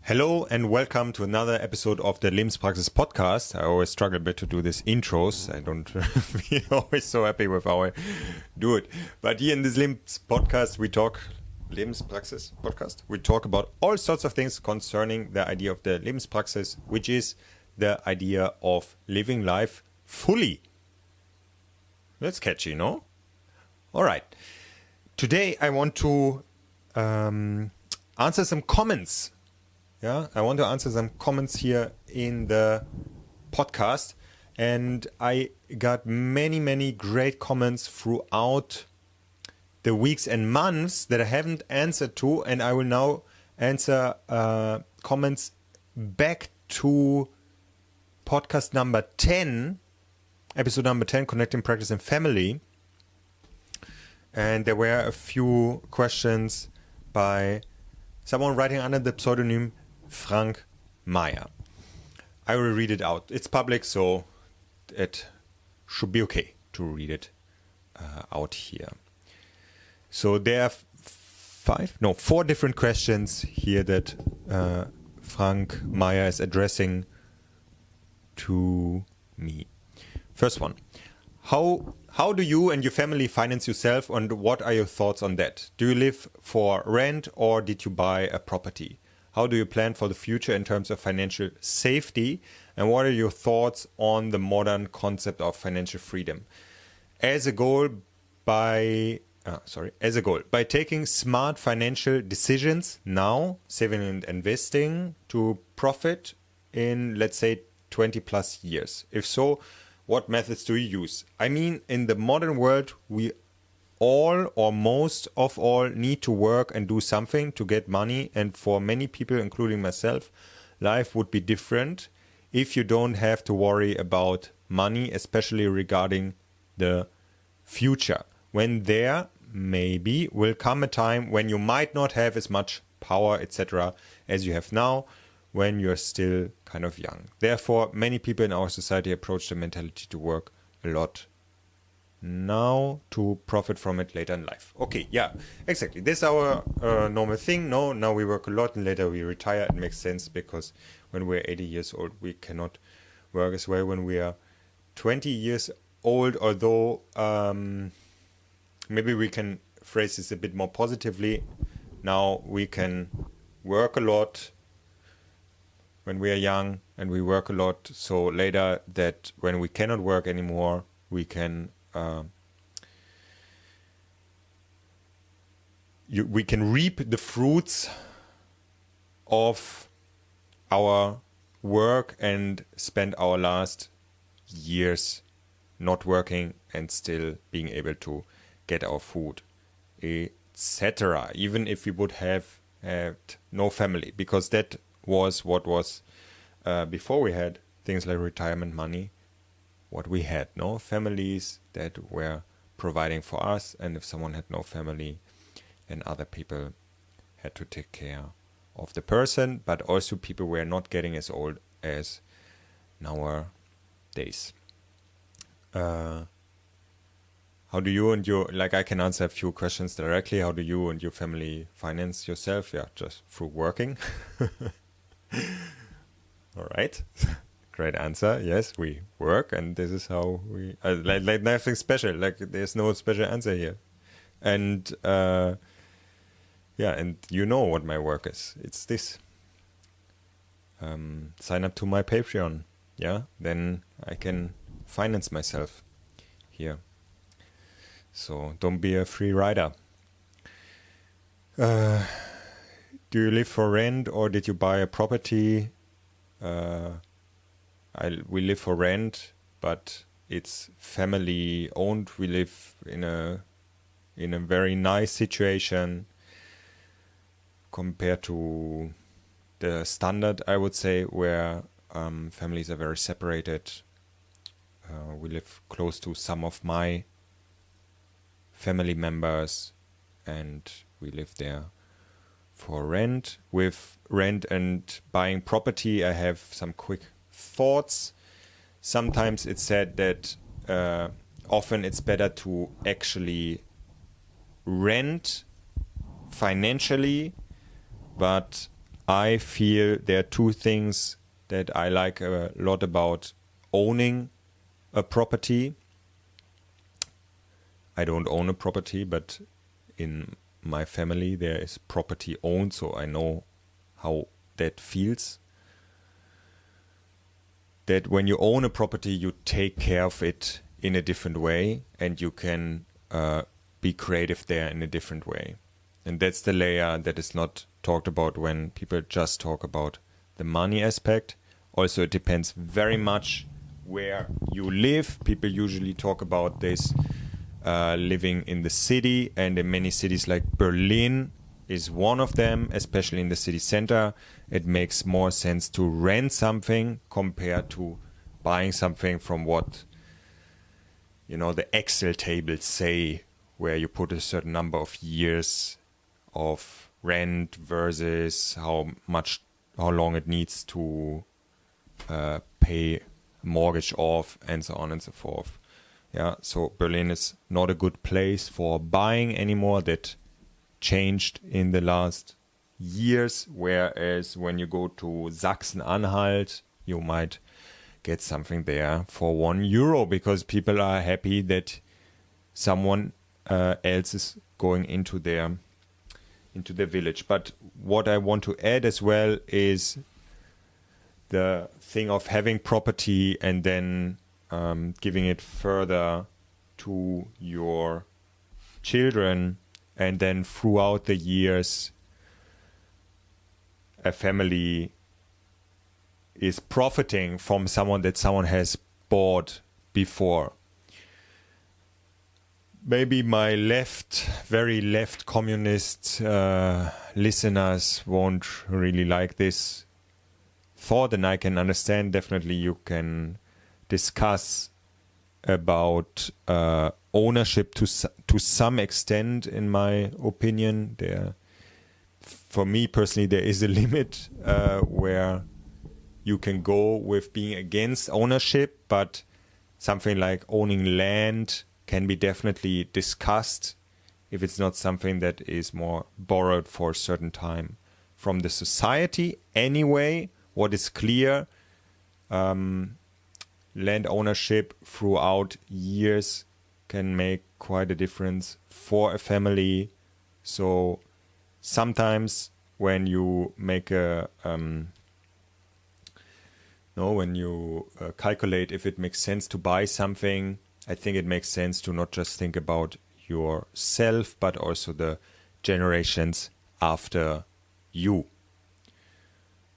Hello and welcome to another episode of the Lebenspraxis podcast. I always struggle a bit to do these intros. I don't feel always so happy with how I do it. But here in this Lebenspraxis podcast, we talk about all sorts of things concerning the idea of the Lebenspraxis, which is the idea of living life fully. That's catchy, no? All right. Today I want to answer some comments. I want to answer some comments here in the podcast, and I got many great comments throughout the weeks and months that I haven't answered to, and I will now answer comments back to podcast number 10, episode number 10, Connecting Practice and Family. And there were a few questions by someone writing under the pseudonym Frank Meyer. I will read it out. It's public, so it should be okay to read it out here. So there are four different questions here that Frank Meyer is addressing to me. First one. How do you and your family finance yourself, and what are your thoughts on that? Do you live for rent or did you buy a property? How do you plan for the future in terms of financial safety? And what are your thoughts on the modern concept of financial freedom? As a goal, by taking smart financial decisions now, saving and investing to profit in, let's say, 20 plus years. If so, what methods do you use? I mean, in the modern world, we all or most of all need to work and do something to get money, and for many people, including myself, life would be different if you don't have to worry about money, especially regarding the future, when there maybe will come a time when you might not have as much power, etc., as you have now when you're still kind of young. Therefore, many people in our society approach the mentality to work a lot now to profit from it later in life. Okay, yeah, exactly. This is our normal thing. No, now we work a lot and later we retire. It makes sense because when we're 80 years old, we cannot work as well when we are 20 years old, although maybe we can phrase this a bit more positively. Now we can work a lot when we are young and we work a lot. So later that when we cannot work anymore, we can we can reap the fruits of our work and spend our last years not working and still being able to get our food, etc. Even if we would have had no family, because that was what was before we had things like retirement money. What we had, no families that were providing for us, and if someone had no family, then other people had to take care of the person, but also people were not getting as old as nowadays. How do you and your, I can answer a few questions directly. How do you and your family finance yourself? Yeah, just through working. All right. Great answer. Yes, we work, and this is how we like nothing special. Like there's no special answer here, and and you know what my work is. It's this. Sign up to my Patreon. Yeah, then I can finance myself here. So don't be a free rider. Do you live for rent or did you buy a property? We live for rent, but it's family owned. We live in a very nice situation compared to the standard, I would say, where families are very separated. We live close to some of my family members, and we live there for rent. With rent and buying property, I have some quick thoughts. Sometimes it's said that often it's better to actually rent financially, but I feel there are two things that I like a lot about owning a property. I don't own a property, but in my family there is property owned, so I know how that feels. That when you own a property, you take care of it in a different way, and you can be creative there in a different way. And that's the layer that is not talked about when people just talk about the money aspect. Also, it depends very much where you live. People usually talk about this living in the city, and in many cities like Berlin is one of them, especially in the city center. It makes more sense to rent something compared to buying something from what, the Excel tables say, where you put a certain number of years of rent versus how long it needs to pay mortgage off, and so on and so forth. Yeah, so Berlin is not a good place for buying anymore. That changed in the last years, whereas when you go to Sachsen-Anhalt, you might get something there for €1 because people are happy that someone else is going into their village. But what I want to add as well is the thing of having property and then giving it further to your children, and then throughout the years a family is profiting from someone that someone has bought before. Maybe my very left communist listeners won't really like this thought, and I can understand. Definitely you can discuss about ownership to some extent. In my opinion, for me personally, there is a limit where you can go with being against ownership, but something like owning land can be definitely discussed if it's not something that is more borrowed for a certain time from the society. Anyway, what is clear, land ownership throughout years can make quite a difference for a family. So sometimes when you make when you calculate if it makes sense to buy something, I think it makes sense to not just think about yourself, but also the generations after you.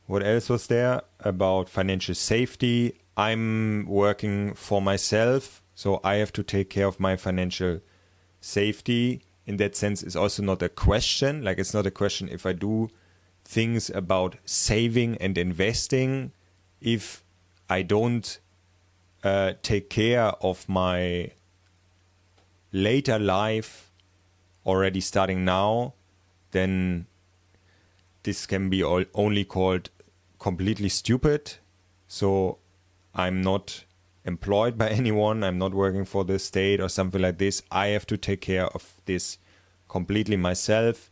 What else was there about financial safety? I'm working for myself, so I have to take care of my financial safety. In that sense, it's also not a question. Like, it's not a question if I do things about saving and investing. If I don't take care of my later life already starting now, then this can be only called completely stupid. So I'm not employed by anyone. I'm not working for the state or something like this. I have to take care of this completely myself.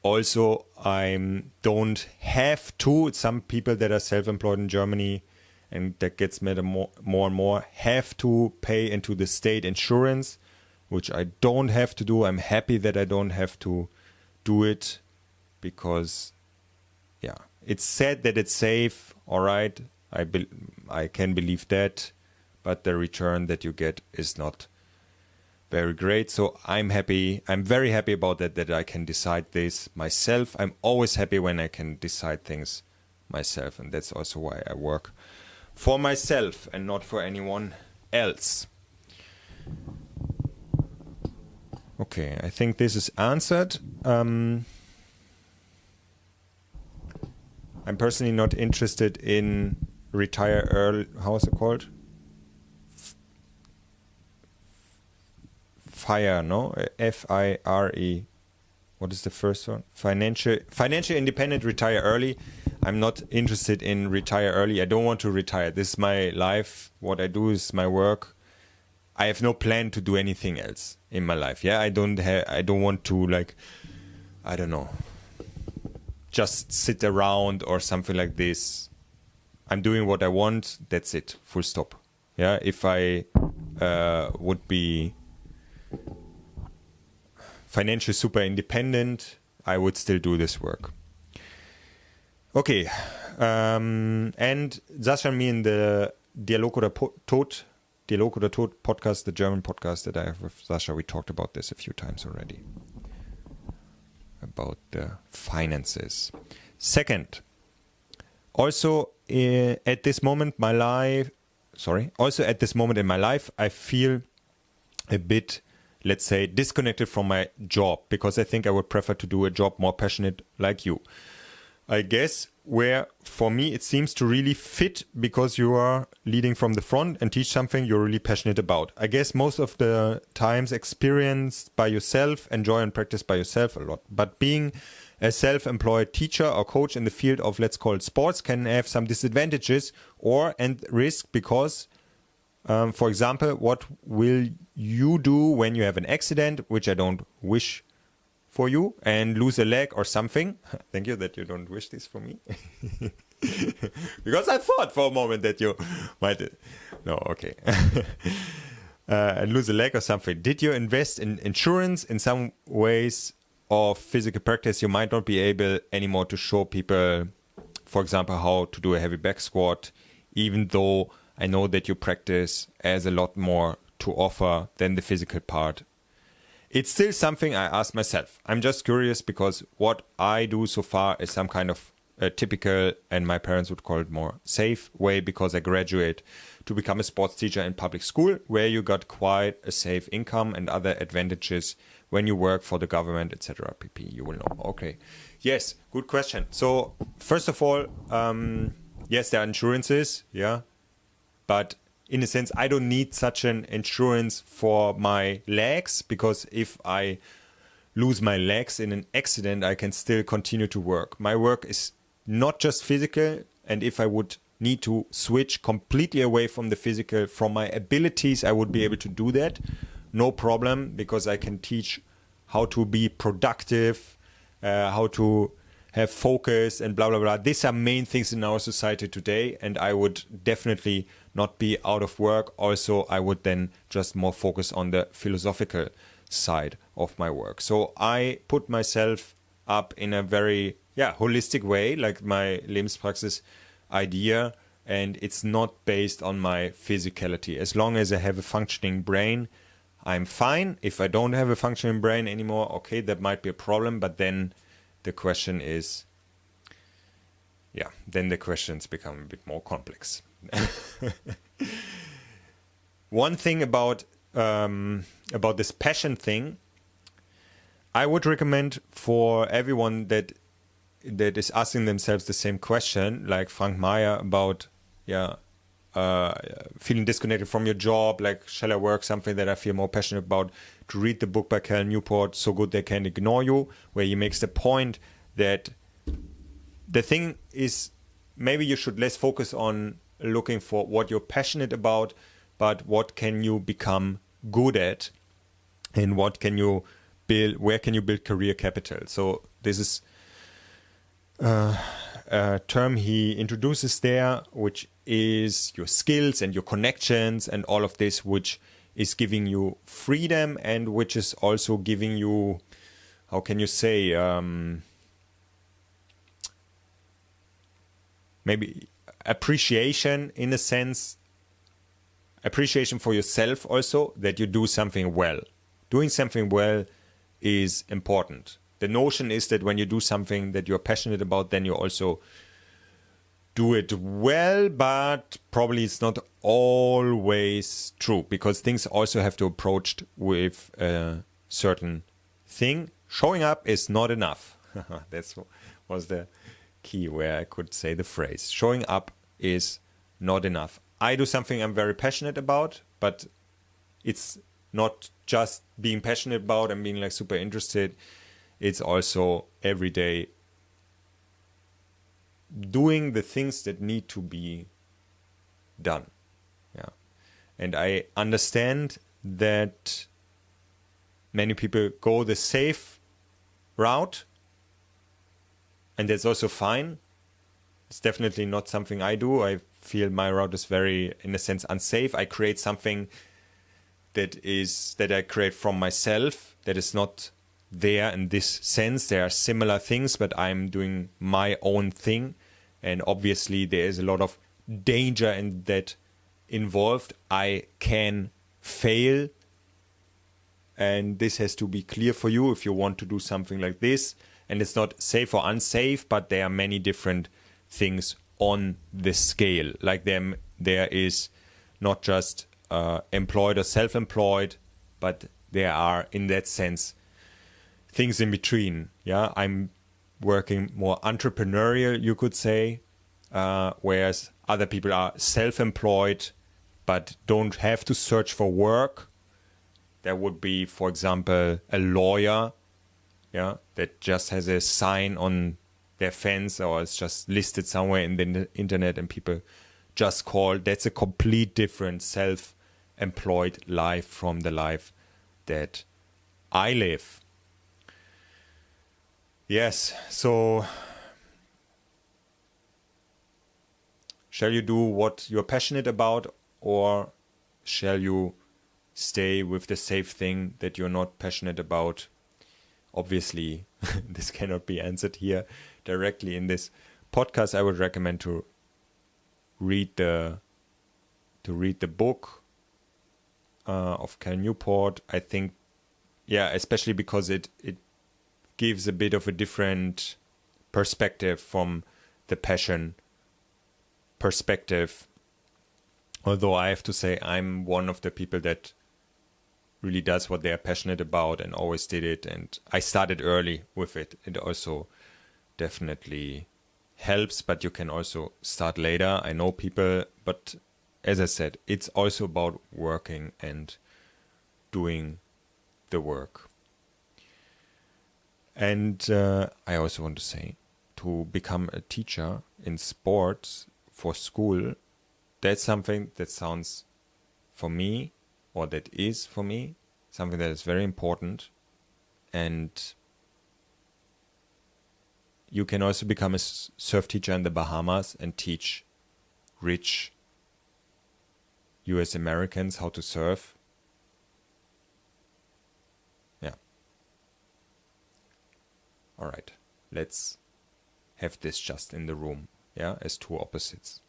Also, I don't have to. Some people that are self-employed in Germany, and that gets made more and more, have to pay into the state insurance, which I don't have to do. I'm happy that I don't have to do it because, yeah, it's said that it's safe. All right, I can believe that, but the return that you get is not very great. So I'm happy. I'm very happy about that I can decide this myself. I'm always happy when I can decide things myself, and that's also why I work for myself and not for anyone else. Okay, I think this is answered. I'm personally not interested in retire early. How is it called? FIRE, no? FIRE. What is the first one? Financial independent, retire early. I'm not interested in retire early. I don't want to retire. This is my life. What I do is my work. I have no plan to do anything else in my life. Yeah, I don't want to, like, I don't know, just sit around or something like this. I'm doing what I want. That's it. Full stop. Yeah. If I would be financially super independent, I would still do this work. Okay. And Sascha and me in the Dialog oder Tod podcast, the German podcast that I have with Sascha, we talked about this a few times already. About the finances. Second, also at this moment in my life, I feel a bit, let's say, disconnected from my job, because I think I would prefer to do a job more passionate like you. I guess where for me it seems to really fit, because you are leading from the front and teach something you're really passionate about. I guess most of the times experienced by yourself, enjoy and practice by yourself a lot. But being a self-employed teacher or coach in the field of, let's call it sports, can have some disadvantages and risk, because for example, what will you do when you have an accident, which I don't wish for you, and lose a leg or something? Thank you that you don't wish this for me. Because I thought for a moment that you might. No, okay. And lose a leg or something. Did you invest in insurance? In some ways of physical practice, you might not be able anymore to show people, for example, how to do a heavy back squat, even though I know that you practice as a lot more to offer than the physical part. It's still something I ask myself. I'm just curious, because what I do so far is some kind of a typical, and my parents would call it more safe way, because I graduate to become a sports teacher in public school, where you got quite a safe income and other advantages when you work for the government, etc. pp. You will know. Okay. Yes, good question. So first of all, yes, there are insurances, yeah, but in a sense, I don't need such an insurance for my legs, because if I lose my legs in an accident, I can still continue to work. My work is not just physical, and if I would need to switch completely away from the physical, from my abilities, I would be able to do that. No problem, because I can teach how to be productive, how to have focus and blah, blah, blah. These are main things in our society today, and I would definitely not be out of work. Also, I would then just more focus on the philosophical side of my work. So I put myself up in a very holistic way, like my Lebenspraxis idea, and it's not based on my physicality. As long as I have a functioning brain, I'm fine. If I don't have a functioning brain anymore, okay, that might be a problem, but then the question is, then the questions become a bit more complex. One thing about this passion thing, I would recommend for everyone that is asking themselves the same question, like Frank Meyer, about feeling disconnected from your job, like shall I work something that I feel more passionate about, to read the book by Cal Newport, So Good They Can't Ignore You, where he makes the point that the thing is, maybe you should less focus on looking for what you're passionate about, but what can you become good at, and what can you build, where can you build career capital. So this is a term he introduces there, which is your skills and your connections and all of this, which is giving you freedom, and which is also giving you, how can you say, maybe appreciation, in a sense, appreciation for yourself also, that you do something well. Doing something well is important. The notion is that when you do something that you're passionate about, then you also do it well, but probably it's not always true, because things also have to approach with a certain thing. Showing up is not enough. That was the key where I could say the phrase. Showing up is not enough. I do something I'm very passionate about, but it's not just being passionate about and being like super interested. It's also every day doing the things that need to be done. Yeah. And I understand that many people go the safe route, And that's also fine. It's definitely not something I do. I feel my route is very, in a sense, unsafe. I create something that I create from myself, that is not there in this sense. There are similar things, but I'm doing my own thing. And obviously there is a lot of danger in that involved. I can fail. And this has to be clear for you if you want to do something like this. And it's not safe or unsafe, but there are many different things on the scale. Like there is not just employed or self-employed, but there are, in that sense, things in between. Yeah, I'm working more entrepreneurial, you could say, whereas other people are self-employed but don't have to search for work. There would be, for example, a lawyer, yeah, that just has a sign on their fence, or it's just listed somewhere in the internet and people just call. That's a complete different self-employed life from the life that I live. Yes, so shall you do what you're passionate about, or shall you stay with the safe thing that you're not passionate about? Obviously, this cannot be answered here directly in this podcast. I would recommend to read the book of Cal Newport. I think, yeah, especially because it gives a bit of a different perspective from the passion perspective. Although I have to say I'm one of the people that really does what they are passionate about and always did it. And I started early with it. It also definitely helps, but you can also start later. I know people, but as I said, it's also about working and doing the work. And I also want to say, to become a teacher in sports for school, that's something that sounds for me, or that is for me, something that is very important. And you can also become a surf teacher in the Bahamas and teach rich US Americans how to surf. Yeah. All right. Let's have this just in the room, yeah, as two opposites.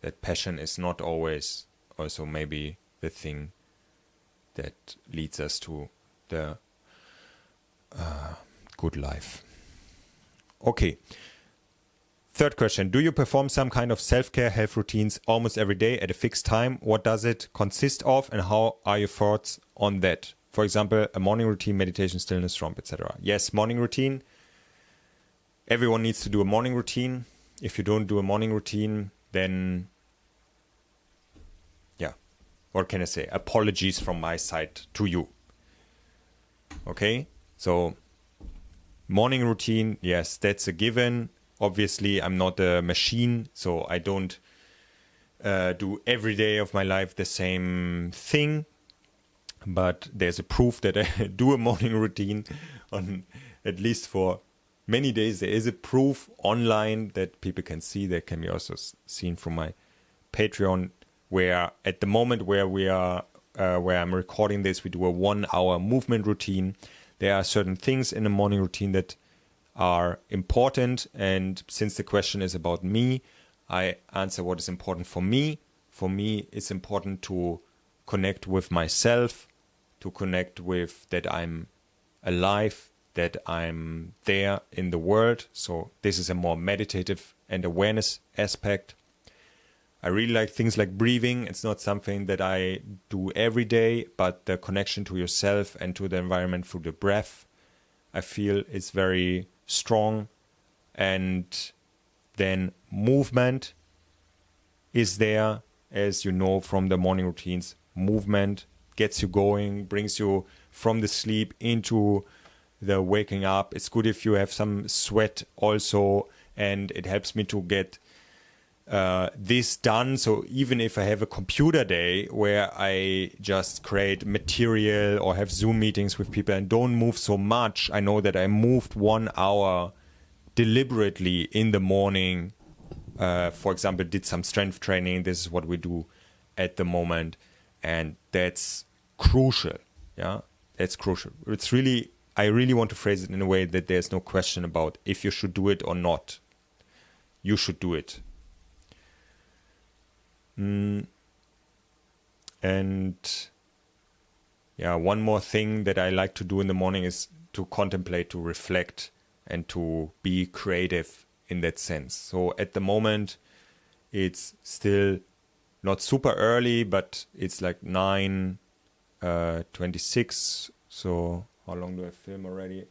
That passion is not always also maybe the thing that leads us to the good life. Okay. Third question. Do you perform some kind of self-care health routines almost every day at a fixed time? What does it consist of, and how are your thoughts on that? For example, a morning routine, meditation, stillness, romp, etc. Yes, morning routine. Everyone needs to do a morning routine. If you don't do a morning routine, then, yeah, what can I say? Apologies from my side to you. Okay, so morning routine, yes, that's a given. Obviously, I'm not a machine, so I don't do every day of my life the same thing. But there's a proof that I do a morning routine on, at least for many days. There is a proof online that people can see. That can be also seen from my Patreon, where at the moment where I'm recording this, we do a 1 hour movement routine. There are certain things in the morning routine that are important, and since the question is about me, I answer what is important for me. For me, it's important to connect with myself, to connect with that I'm alive, that I'm there in the world. So this is a more meditative and awareness aspect. I really like things like breathing. It's not something that I do every day, but the connection to yourself and to the environment through the breath, I feel is very strong. And then movement is there, as you know from the morning routines. Movement gets you going, brings you from the sleep into the waking up. It's good if you have some sweat also, and it helps me to get this done. So even if I have a computer day where I just create material or have Zoom meetings with people and don't move so much, I know that I moved 1 hour deliberately in the morning, for example, did some strength training. This is what we do at the moment. And that's crucial. Yeah, that's crucial. It's really, I really want to phrase it in a way that there's no question about if you should do it or not. You should do it. And yeah, one more thing that I like to do in the morning is to contemplate, to reflect, and to be creative in that sense. So at the moment, it's still not super early, but it's like 9:26. So how long do I film already?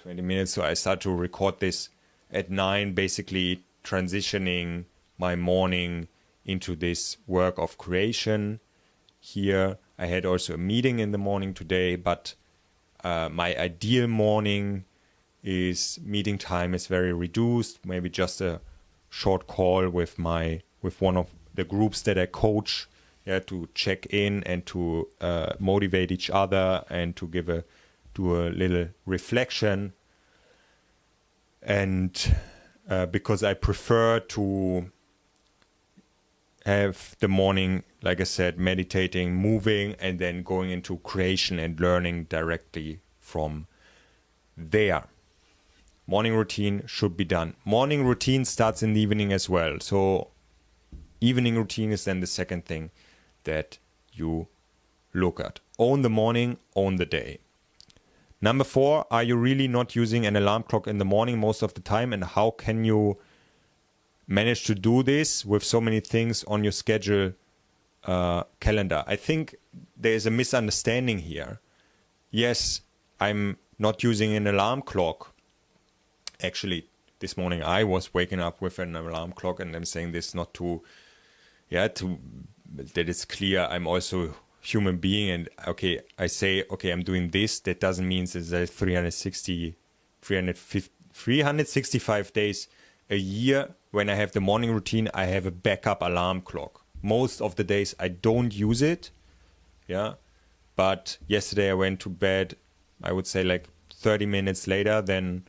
20 minutes. So I start to record this at 9, basically transitioning my morning into this work of creation. Here I had also a meeting in the morning today, but my ideal morning meeting time is very reduced, maybe just a short call with one of the groups that I coach, to check in and to motivate each other and to do a little reflection. And because I prefer to have the morning, like I said, meditating, moving, and then going into creation and learning directly from there. Morning routine should be done. Morning routine starts in the evening as well. So evening routine is then the second thing that you look at. Own the morning, own the day. Number 4, are you really not using an alarm clock in the morning most of the time? And how can you manage to do this with so many things on your schedule calendar? I think there is a misunderstanding here. Yes, I'm not using an alarm clock. Actually, this morning I was waking up with an alarm clock, and I'm saying this not that it's clear I'm also a human being, and I say, I'm doing this. That doesn't mean there's 365 days a year. When I have the morning routine, I have a backup alarm clock. Most of the days I don't use it. Yeah. But yesterday I went to bed, I would say like 30 minutes later than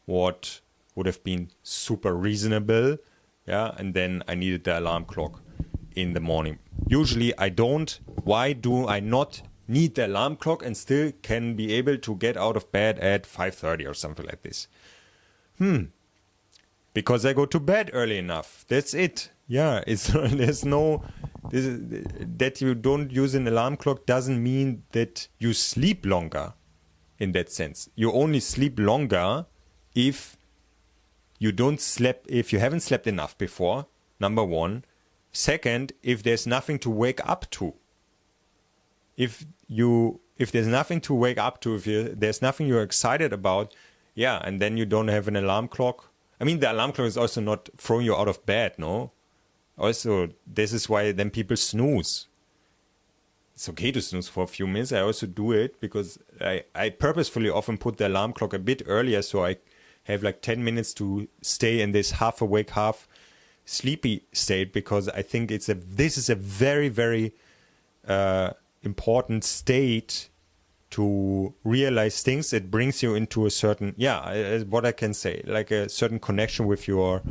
what would have been super reasonable. Yeah. And then I needed the alarm clock in the morning. Usually I don't. Why do I not need the alarm clock and still can be able to get out of bed at 5:30 or something like this? Because I go to bed early enough. That's it. Yeah, that you don't use an alarm clock doesn't mean that you sleep longer in that sense. You only sleep longer if you haven't slept enough before, number 1. Second, if there's nothing to wake up to. If there's nothing to wake up to, there's nothing you're excited about, and then you don't have an alarm clock. I mean, the alarm clock is also not throwing you out of bed, no? Also, this is why then people snooze. It's okay to snooze for a few minutes. I also do it because I purposefully often put the alarm clock a bit earlier so I have like 10 minutes to stay in this half awake, half sleepy state, because I think this is a very, very important state to realize things. It brings you into a certain, what I can say, like a certain connection with your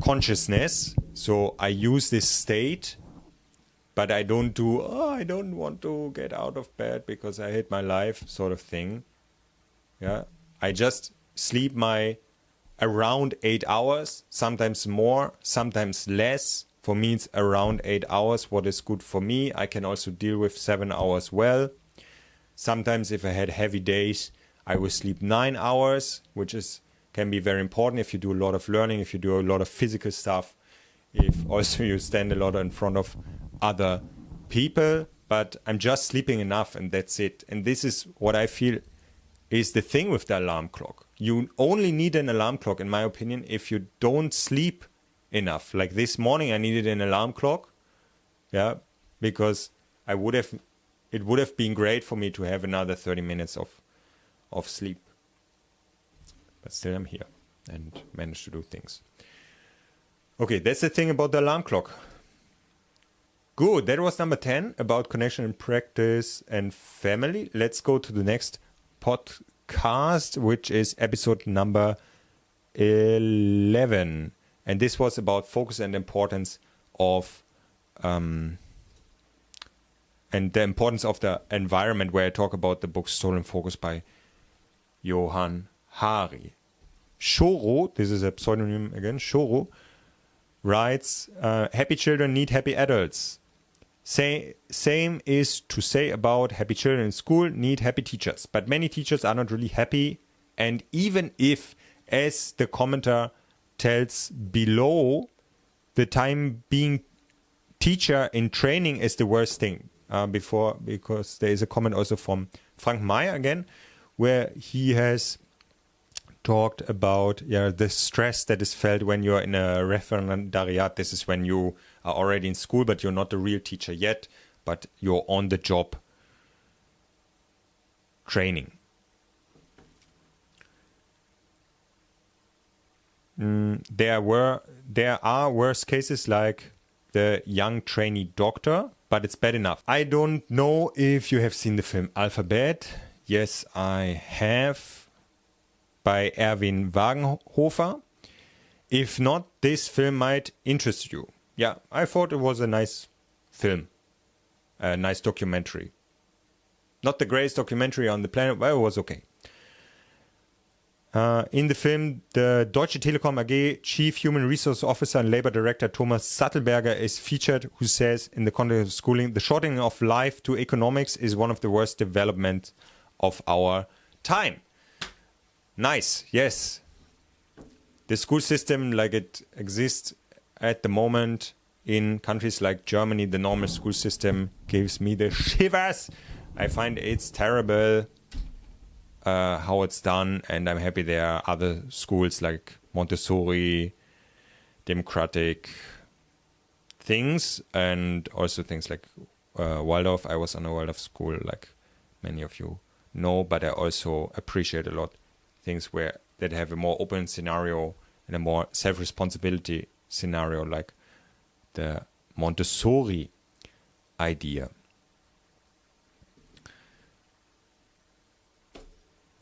consciousness. So I use this state, but I don't I don't want to get out of bed because I hate my life sort of thing. Yeah, I just sleep my around 8 hours, sometimes more, sometimes less. For me, it's around 8 hours, what is good for me. I can also deal with 7 hours well. Sometimes if I had heavy days, I will sleep 9 hours, which can be very important if you do a lot of learning, if you do a lot of physical stuff, if also you stand a lot in front of other people. But I'm just sleeping enough and that's it. And this is what I feel is the thing with the alarm clock. You only need an alarm clock, in my opinion, if you don't sleep enough. Like this morning, I needed an alarm clock, because it would have been great for me to have another 30 minutes of sleep. But still I'm here and managed to do things. Okay, that's the thing about the alarm clock. Good, that was number 10 about connection and practice and family. Let's go to the next podcast podcast, which is episode number 11. And this was about focus and importance of and the importance of the environment, where I talk about the book Stolen Focus by Johann Hari. Shoro, this is a pseudonym again, Shoro, writes, happy children need happy adults. Same is to say about happy children in school need happy teachers. But many teachers are not really happy. And even if, as the commenter tells below, the time being teacher in training is the worst thing. Because there is a comment also from Frank Meyer again, where he has talked about the stress that is felt when you're in a referendariat. This is when you are already in school, but you're not the real teacher yet, but you're on the job training. There are worse cases like the young trainee doctor, but it's bad enough. I don't know if you have seen the film Alphabet. Yes, I have, by Erwin Wagenhofer. If not, this film might interest you. Yeah, I thought it was a nice film, a nice documentary. Not the greatest documentary on the planet, but it was okay. In the film, the Deutsche Telekom AG Chief Human Resource Officer and Labor Director Thomas Sattelberger is featured, who says, in the context of schooling, the shortening of life to economics is one of the worst developments of our time. Nice, yes. The school system, like it exists at the moment in countries like Germany, the normal school system gives me the shivers. I find it's terrible how it's done, and I'm happy there are other schools like Montessori, democratic things, and also things like Waldorf. I was on a Waldorf school, like many of you know, but I also appreciate a lot things that have a more open scenario and a more self-responsibility scenario, like the Montessori idea.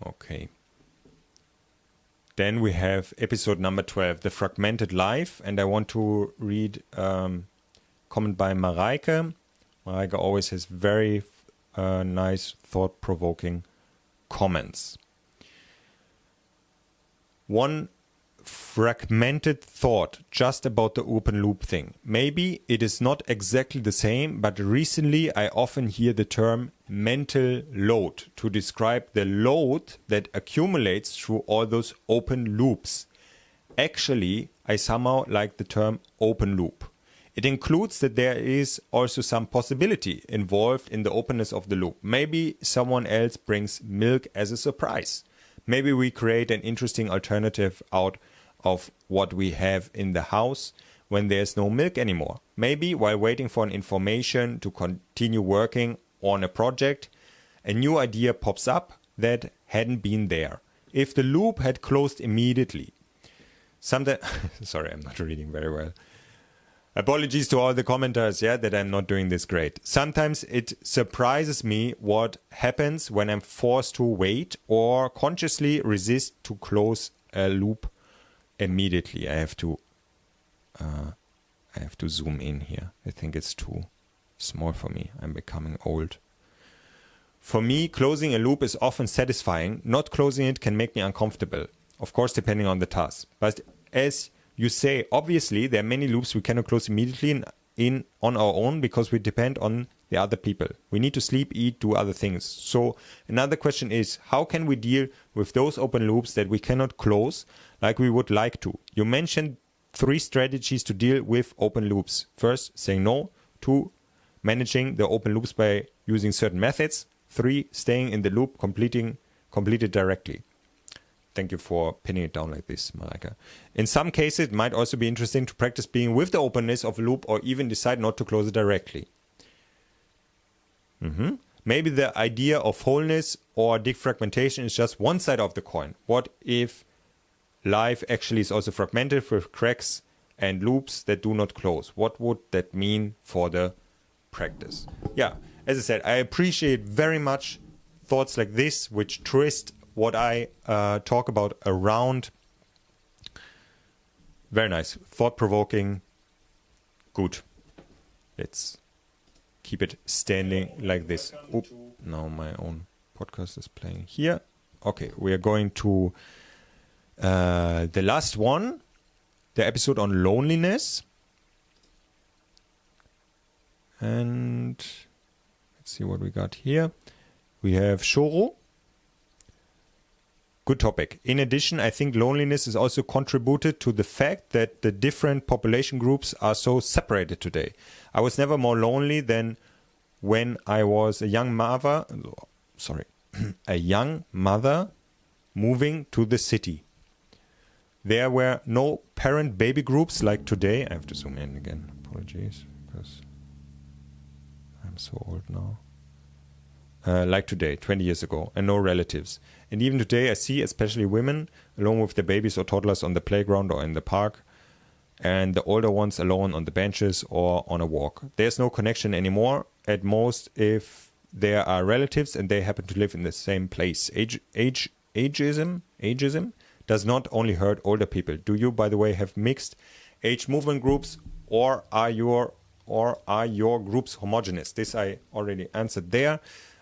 Okay. Then we have episode number 12, The Fragmented Life, and I want to read comment by Mareike. Mareike always has very nice, thought-provoking comments. One fragmented thought just about the open loop thing. Maybe it is not exactly the same, but recently I often hear the term mental load to describe the load that accumulates through all those open loops. Actually, I somehow like the term open loop. It includes that there is also some possibility involved in the openness of the loop. Maybe someone else brings milk as a surprise. Maybe we create an interesting alternative out of what we have in the house when there's no milk anymore. Maybe while waiting for an information to continue working on a project, a new idea pops up that hadn't been there. If the loop had closed immediately. Sometimes, sorry, I'm not reading very well. Apologies to all the commenters, that I'm not doing this great. Sometimes it surprises me what happens when I'm forced to wait or consciously resist to close a loop immediately. I have to zoom in here. I think it's too small for me. I'm becoming old. For me, closing a loop is often satisfying. Not closing it can make me uncomfortable. Of course, depending on the task. But as you say, obviously, there are many loops we cannot close immediately on our own because we depend on the other people. We need to sleep, eat, do other things. So another question is, how can we deal with those open loops that we cannot close like we would like to? You mentioned 3 strategies to deal with open loops. First, saying no. 2, managing the open loops by using certain methods. 3, staying in the loop, completed directly. Thank you for pinning it down like this, Mareike. In some cases, it might also be interesting to practice being with the openness of a loop or even decide not to close it directly. Maybe the idea of wholeness or defragmentation is just one side of the coin. What if life actually is also fragmented with cracks and loops that do not close? What would that mean for the practice? Yeah, as I said, I appreciate very much thoughts like this, which twist what I talk about around. Very nice. Thought-provoking. Good. Let's keep it standing like this. Oh, now my own podcast is playing here. Okay, we are going to the last one, the episode on loneliness. And let's see what we got here. We have Shoro. Good topic. In addition, I think loneliness is also contributed to the fact that the different population groups are so separated today. I was never more lonely than when I was a young mother, a young mother moving to the city. There were no parent-baby groups like today. I have to zoom in again. Apologies, because I'm so old now. Like today, 20 years ago, and no relatives. And even today, I see especially women alone with their babies or toddlers on the playground or in the park, and the older ones alone on the benches or on a walk. There's no connection anymore, at most if there are relatives and they happen to live in the same place. Ageism does not only hurt older people. Do you, by the way, have mixed age movement groups, or are your groups homogeneous? This I already answered there.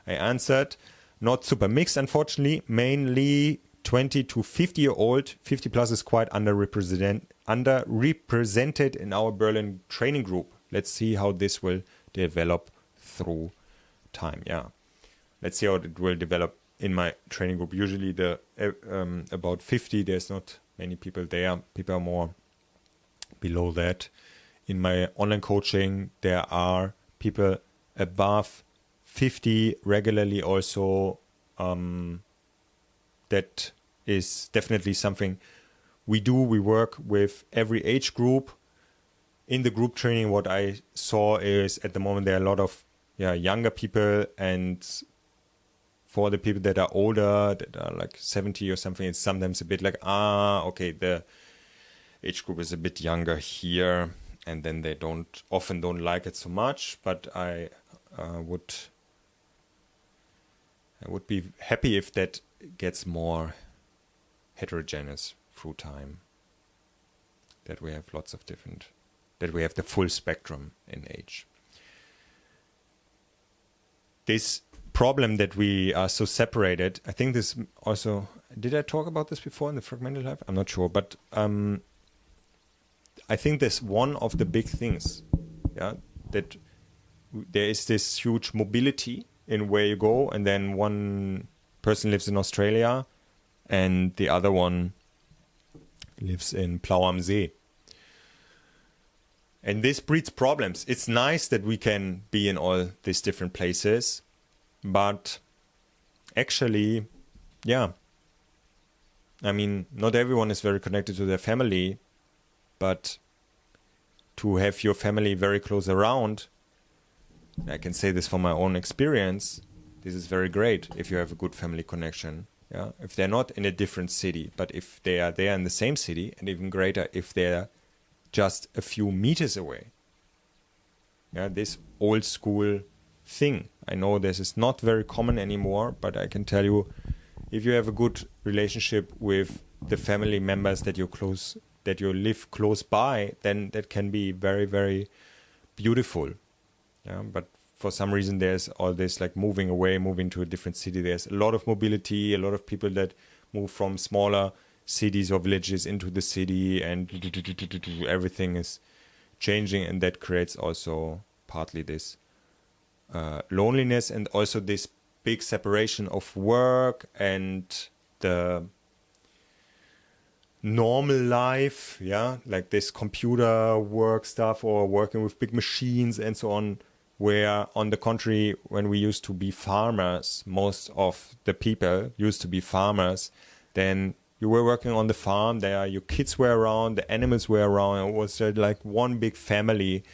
I answered not super mixed, unfortunately, mainly 20 to 50-year-old. 50 plus is quite underrepresented in our Berlin training group. Let's see how this will develop through time. Yeah, let's see how it will develop in my training group. Usually the about 50, there's not many people there. People are more below that. In my online coaching, there are people above 50 regularly also. That is definitely something we do. We work with every age group. In the group training, what I saw is at the moment there are a lot of younger people, and for the people that are older, that are like 70 or something, it's sometimes a bit like, okay, the age group is a bit younger here, and then they often don't like it so much. But I would be happy if that gets more heterogeneous through time. That we have lots of different, that we have the full spectrum in age. This problem that we are so separated, I think this also, did I talk about this before in the fragmented life? I'm not sure, but I think that's one of the big things, that there is this huge mobility in where you go, and then one person lives in Australia and the other one lives in Plau am See. And this breeds problems. It's nice that we can be in all these different places, but actually, I mean, not everyone is very connected to their family, but to have your family very close around, I can say this from my own experience, this is very great if you have a good family connection. Yeah, if they're not in a different city, but if they are there in the same city, and even greater if they're just a few meters away. Yeah, this old school thing. I know this is not very common anymore, but I can tell you, if you have a good relationship with the family members that you live close by, then that can be very, very beautiful. Yeah, but for some reason there's all this like moving away, moving to a different city. There's a lot of mobility, a lot of people that move from smaller cities or villages into the city, and everything is changing, and that creates also partly this loneliness, and also this big separation of work and the normal life, like this computer work stuff or working with big machines and so on, where on the contrary, when we used to be farmers, most of the people used to be farmers, then you were working on the farm there, your kids were around, the animals were around, it was like one big family,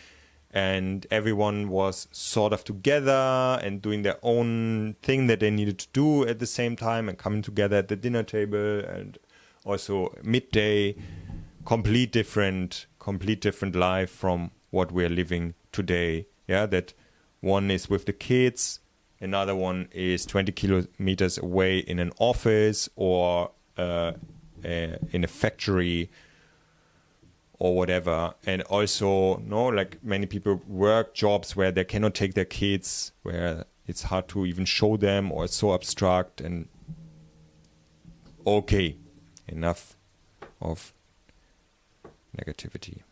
and everyone was sort of together and doing their own thing that they needed to do at the same time, and coming together at the dinner table, and also midday, complete different life from what we're living today. Yeah, that one is with the kids Another one is 20 kilometers away in an office or in a factory or whatever. And also, like many people work jobs where they cannot take their kids, where it's hard to even show them or it's so abstract. And okay, enough of negativity.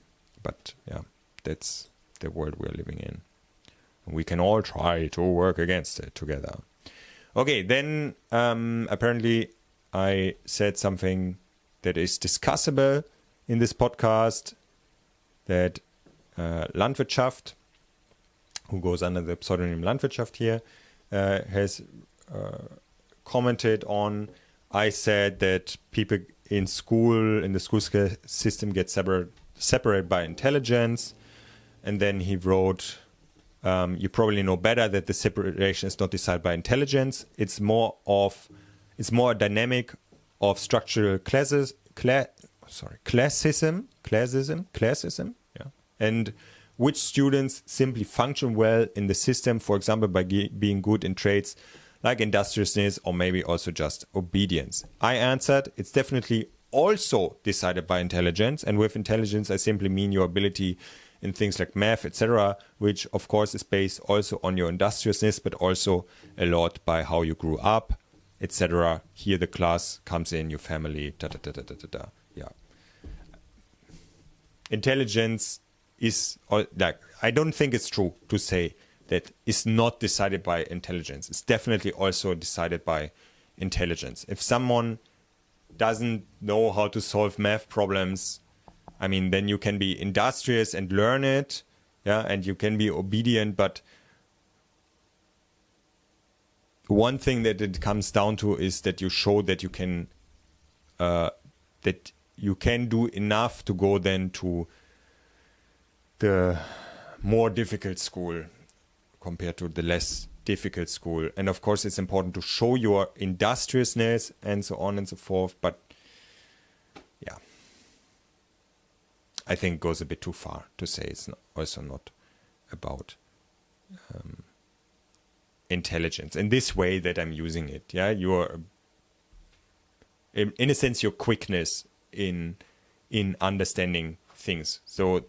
But yeah, that's the world we're living in. We can all try to work against it together. Okay, then apparently I said something that is discussable in this podcast, that Landwirtschaft, who goes under the pseudonym Landwirtschaft here, has commented on. I said that people in school, in the school system, get separated by intelligence. And then he wrote, you probably know better that the separation is not decided by intelligence. It's more a dynamic of structural classism, yeah. And which students simply function well in the system, for example, by being good in traits like industriousness or maybe also just obedience. I answered, it's definitely also decided by intelligence. And with intelligence, I simply mean your ability in things like math, etc., which of course is based also on your industriousness, but also a lot by how you grew up, etc. Here the class comes in, your family, yeah. Intelligence is, like, I don't think it's true to say that it's not decided by intelligence. It's definitely also decided by intelligence. If someone doesn't know how to solve math problems, I mean, then you can be industrious and learn it, yeah, and you can be obedient. But one thing that it comes down to is that you show that you can do enough to go then to the more difficult school compared to the less difficult school. And of course, it's important to show your industriousness and so on and so forth. But yeah, I think it goes a bit too far to say it's also not about intelligence in this way that I'm using it. Yeah, in a sense, your quickness in understanding things. So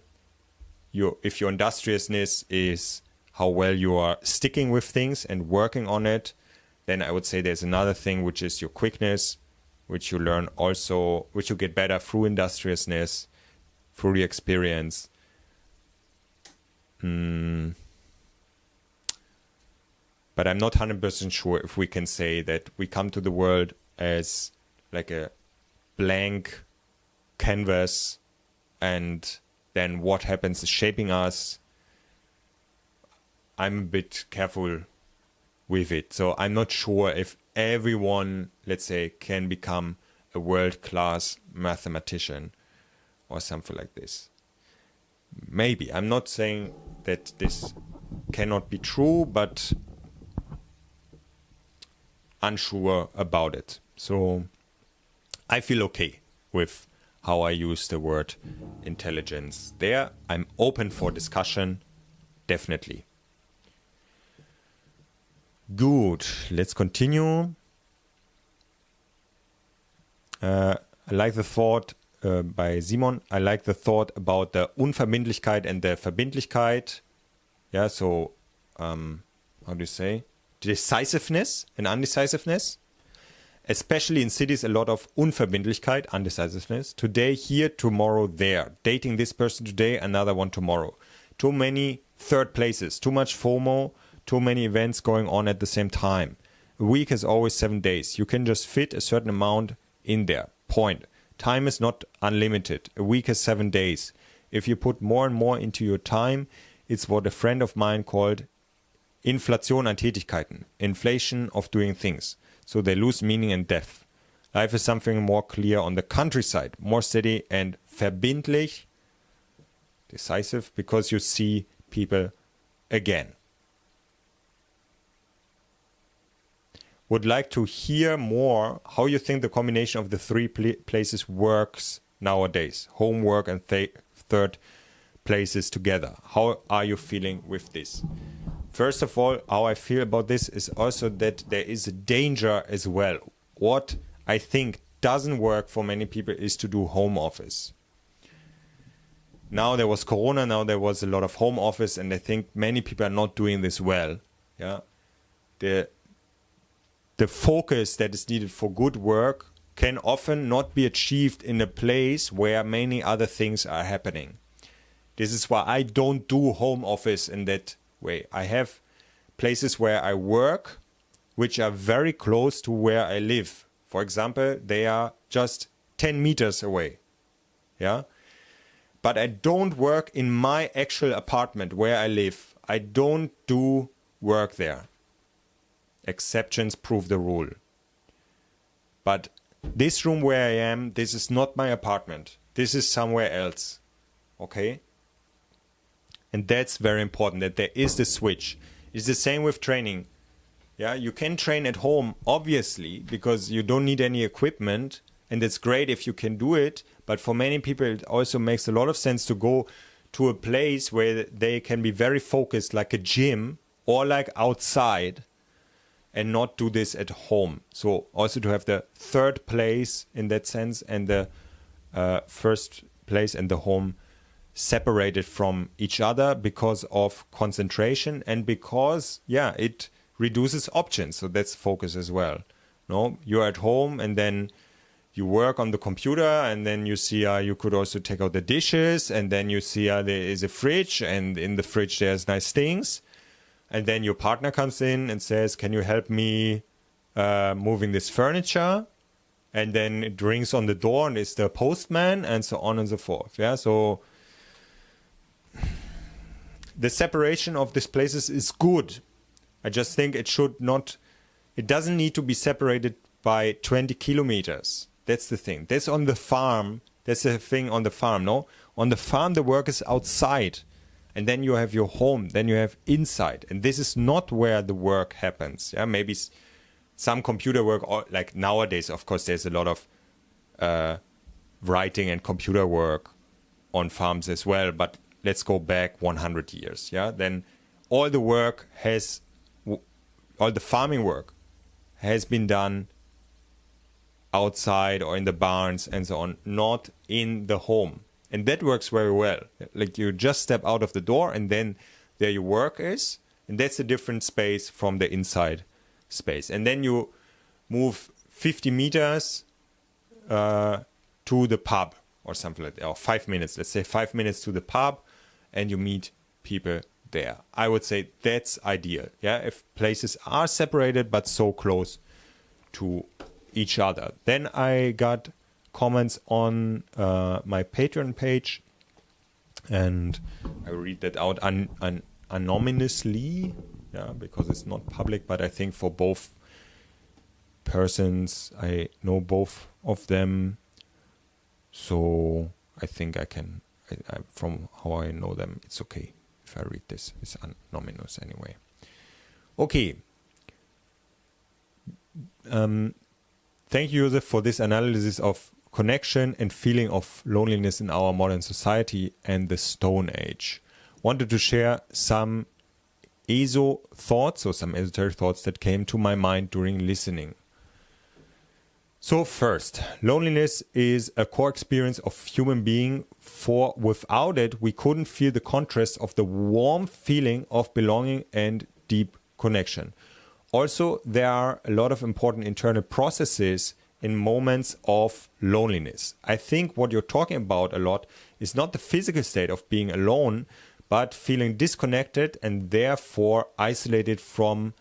if your industriousness is how well you are sticking with things and working on it, then I would say there's another thing, which is your quickness, which you learn also, which you get better through industriousness, through the experience. But I'm not 100% sure if we can say that we come to the world as like a blank canvas and then what happens is shaping us. I'm a bit careful with it. So I'm not sure if everyone, let's say, can become a world-class mathematician or something like this. Maybe. I'm not saying that this cannot be true, but unsure about it. So I feel okay with how I use the word intelligence there. I'm open for discussion, definitely. Good, let's continue. I like the thought by Simon. I like the thought about the Unverbindlichkeit and the Verbindlichkeit. Yeah, so how do you say? Decisiveness and undecisiveness. Especially in cities, a lot of Unverbindlichkeit, undecisiveness. Today here, tomorrow there. Dating this person today, another one tomorrow. Too many third places, too much FOMO, too many events going on at the same time. A week is always 7 days. You can just fit a certain amount in there. Point. Time is not unlimited. A week is 7 days. If you put more and more into your time, it's what a friend of mine called Inflation an Tätigkeiten. Inflation of doing things. So they lose meaning and depth. Life is something more clear on the countryside, more steady and verbindlich, decisive, because you see people again. Would like to hear more how you think the combination of the three places works nowadays. Homework and third places together. How are you feeling with this? First of all, how I feel about this is also that there is a danger as well. What I think doesn't work for many people is to do home office. Now there was Corona, now there was a lot of home office, and I think many people are not doing this well. Yeah, the focus that is needed for good work can often not be achieved in a place where many other things are happening. This is why I don't do home office in that way. I have places where I work which are very close to where I live. For example, they are just 10 meters away. Yeah. But I don't work in my actual apartment where I live. I don't do work there. Exceptions prove the rule. But this room where I am, this is not my apartment. This is somewhere else. Okay? And that's very important, that there is the switch. It's the same with training. Yeah, you can train at home, obviously, because you don't need any equipment. And it's great if you can do it. But for many people, it also makes a lot of sense to go to a place where they can be very focused, like a gym or like outside, and not do this at home. So also to have the third place in that sense, and the first place and the home separated from each other because of concentration and because, yeah, it reduces options. So that's focus as well. No, you're at home and then you work on the computer, and then you see you could also take out the dishes, and then you see there is a fridge, and in the fridge there's nice things. And then your partner comes in and says, can you help me moving this furniture? And then it rings on the door and it's the postman, and so on and so forth. Yeah, so the separation of these places is good. I just think it doesn't need to be separated by 20 kilometers. That's the thing. That's on the farm. That's the thing on the farm, no? On the farm, the work is outside. And then you have your home. Then you have inside. And this is not where the work happens. Yeah, maybe some computer work, or like nowadays, of course, there's a lot of writing and computer work on farms as well. But let's go back 100 years. Yeah, then all the farming work has been done outside or in the barns and so on, not in the home. And that works very well. Like you just step out of the door and then there your work is. And that's a different space from the inside space. And then you move 50 meters to the pub or something like that. Or 5 minutes, let's say 5 minutes to the pub, and you meet people there. I would say that's ideal. Yeah, if places are separated but so close to each other. Then I got comments on my Patreon page, and I read that out anonymously, yeah, because it's not public, but I think for both persons, I know both of them, so I think I can, from how I know them, it's okay if I read this. It's anonymous anyway. Okay. Thank you, Josef, for this analysis of connection and feeling of loneliness in our modern society and the Stone Age. Wanted to share some thoughts or some esoteric thoughts that came to my mind during listening. So first, loneliness is a core experience of human being, for without it, we couldn't feel the contrast of the warm feeling of belonging and deep connection. Also, there are a lot of important internal processes in moments of loneliness. I think what you're talking about a lot is not the physical state of being alone, but feeling disconnected and therefore isolated from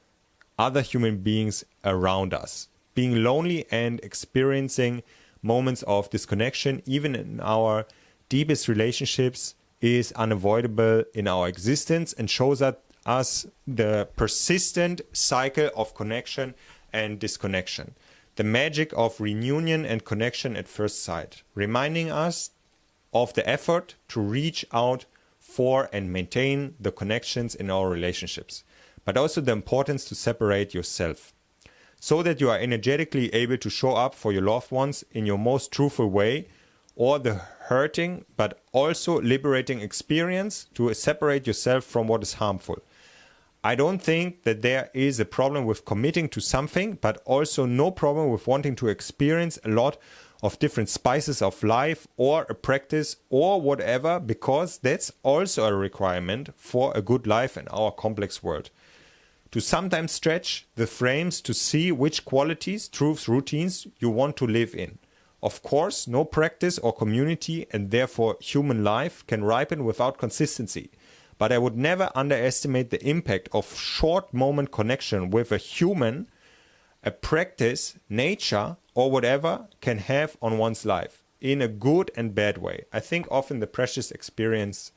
other human beings around us. Being lonely and experiencing moments of disconnection, even in our deepest relationships, is unavoidable in our existence and shows us the persistent cycle of connection and disconnection. The magic of reunion and connection at first sight, reminding us of the effort to reach out for and maintain the connections in our relationships, but also the importance to separate yourself, so that you are energetically able to show up for your loved ones in your most truthful way, or the hurting but also liberating experience to separate yourself from what is harmful. I don't think that there is a problem with committing to something, but also no problem with wanting to experience a lot of different spices of life or a practice or whatever, because that's also a requirement for a good life in our complex world. To sometimes stretch the frames to see which qualities, truths, routines you want to live in. Of course, no practice or community and therefore human life can ripen without consistency. But I would never underestimate the impact of short moment connection with a human, a practice, nature, or whatever can have on one's life in a good and bad way. I think often the precious experiences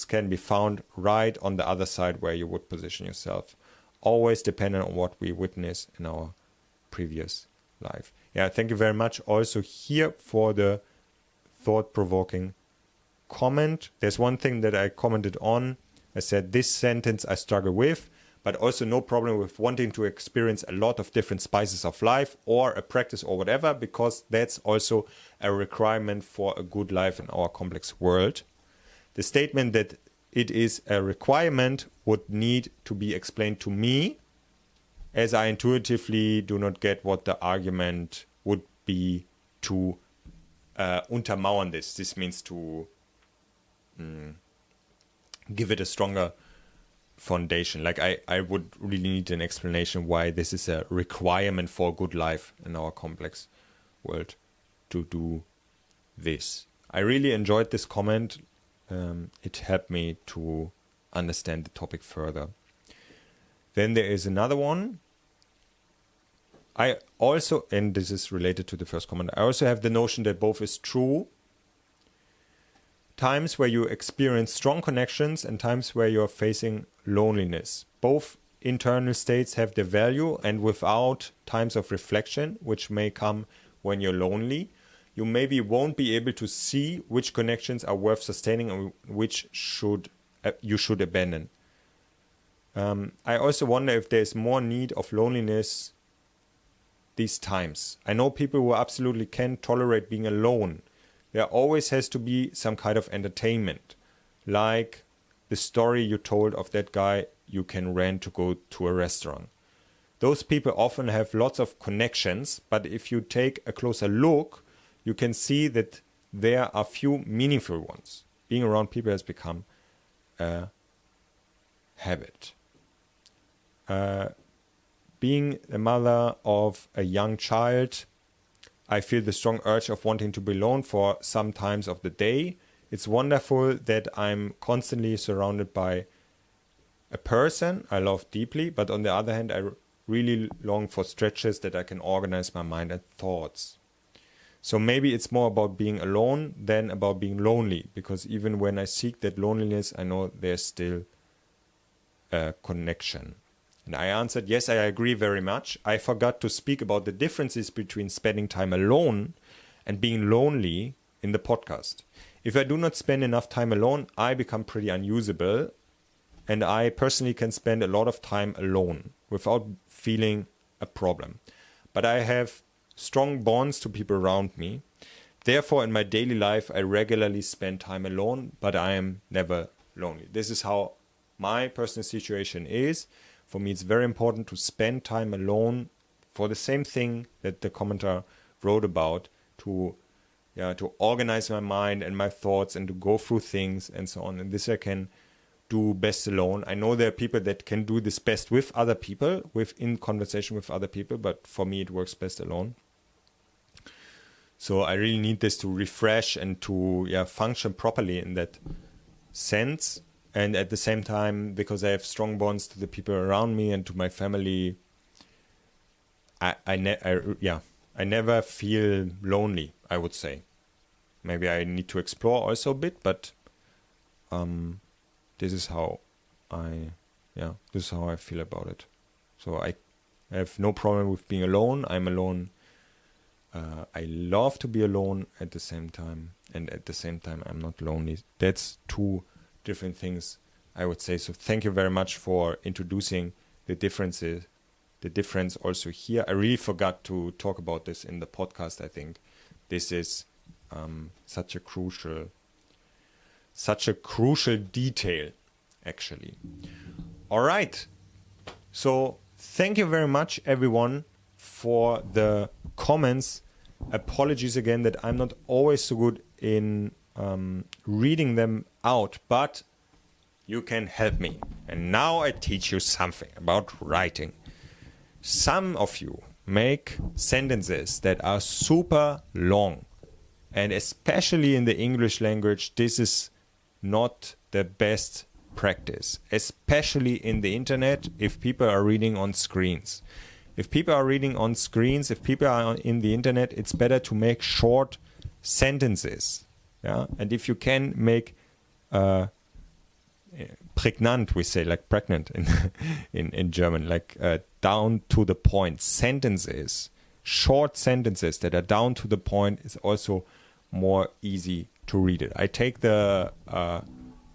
can be found right on the other side where you would position yourself, always dependent on what we witness in our previous life. Yeah, thank you very much also here for the thought-provoking comment. There's one thing that I commented on. I said this sentence I struggle with, but also no problem with wanting to experience a lot of different spices of life or a practice or whatever, because that's also a requirement for a good life in our complex world. The statement that it is a requirement would need to be explained to me, as I intuitively do not get what the argument would be to untermauern this. This means to give it a stronger foundation. Like I would really need an explanation why this is a requirement for a good life in our complex world to do this. I really enjoyed this comment. It helped me to understand the topic further. Then there is another one. I also, and this is related to the first comment, I also have the notion that both is true. Times where you experience strong connections and times where you are facing loneliness. Both internal states have their value, and without times of reflection, which may come when you're lonely, you maybe won't be able to see which connections are worth sustaining and which you should abandon. I also wonder if there's more need of loneliness these times. I know people who absolutely can't tolerate being alone. There always has to be some kind of entertainment, like the story you told of that guy you can rent to go to a restaurant. Those people often have lots of connections, but if you take a closer look, you can see that there are few meaningful ones. Being around people has become a habit. Being a mother of a young child, I feel the strong urge of wanting to be alone for some times of the day. It's wonderful that I'm constantly surrounded by a person I love deeply, but on the other hand, I really long for stretches that I can organize my mind and thoughts. So maybe it's more about being alone than about being lonely, because even when I seek that loneliness, I know there's still a connection. And I answered, yes, I agree very much. I forgot to speak about the differences between spending time alone and being lonely in the podcast. If I do not spend enough time alone, I become pretty unusable. And I personally can spend a lot of time alone without feeling a problem. But I have strong bonds to people around me. Therefore, in my daily life, I regularly spend time alone, but I am never lonely. This is how my personal situation is. For me, it's very important to spend time alone for the same thing that the commenter wrote about, to organize my mind and my thoughts and to go through things and so on. And this I can do best alone. I know there are people that can do this best with other people, in conversation with other people, but for me, it works best alone. So I really need this to refresh and to function properly in that sense. And at the same time, because I have strong bonds to the people around me and to my family, I never feel lonely, I would say. Maybe I need to explore also a bit, but this is how I feel about it. So I have no problem with being alone. I'm alone. I love to be alone at the same time, and at the same time I'm not lonely. That's two different things, I would say. So thank you very much for introducing the difference also here. I really forgot to talk about this in the podcast. I think this is such a crucial detail, actually. All right. So thank you very much, everyone, for the comments. Apologies again that I'm not always so good in reading them out, but you can help me. And now I teach you something about writing. Some of you make sentences that are super long. And especially in the English language, this is not the best practice, especially in the internet if people are reading on screens. If people are reading on screens, if people are in the internet, it's better to make short sentences. Yeah? And if you can make pregnant, we say, like pregnant in German, like down to the point sentences, short sentences that are down to the point is also more easy to read it. I take the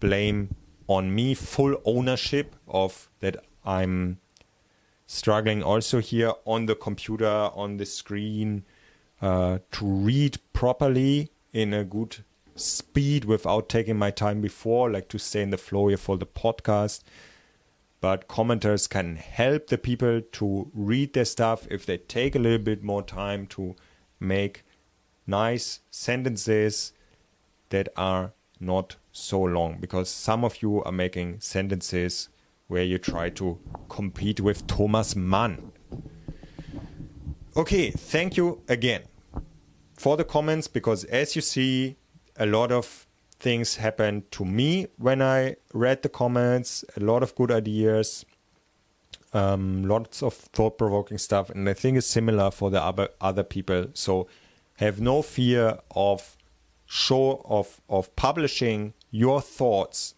blame on me, full ownership of that. I'm struggling also here on the computer, on the screen, to read properly in a good speed without taking my time before, like to stay in the flow here for the podcast. But commenters can help the people to read their stuff if they take a little bit more time to make nice sentences that are not so long, because some of you are making sentences where you try to compete with Thomas Mann. Okay, thank you again for the comments, because as you see, a lot of things happened to me when I read the comments, a lot of good ideas, lots of thought-provoking stuff, and I think it's similar for the other people. So have no fear of publishing your thoughts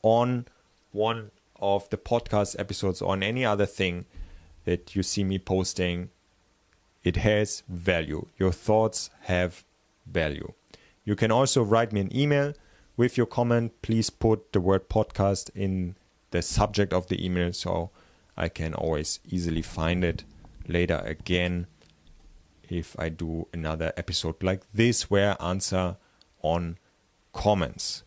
on one of the podcast episodes, on any other thing that you see me posting. It has value. Your thoughts have value. You can also write me an email with your comment. Please put the word podcast in the subject of the email so I can always easily find it later again if I do another episode like this where I answer on comments.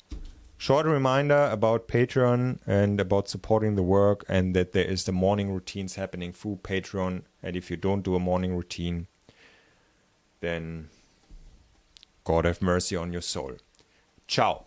Short reminder about Patreon and about supporting the work, and that there is the morning routines happening through Patreon. And if you don't do a morning routine, then God have mercy on your soul. Ciao.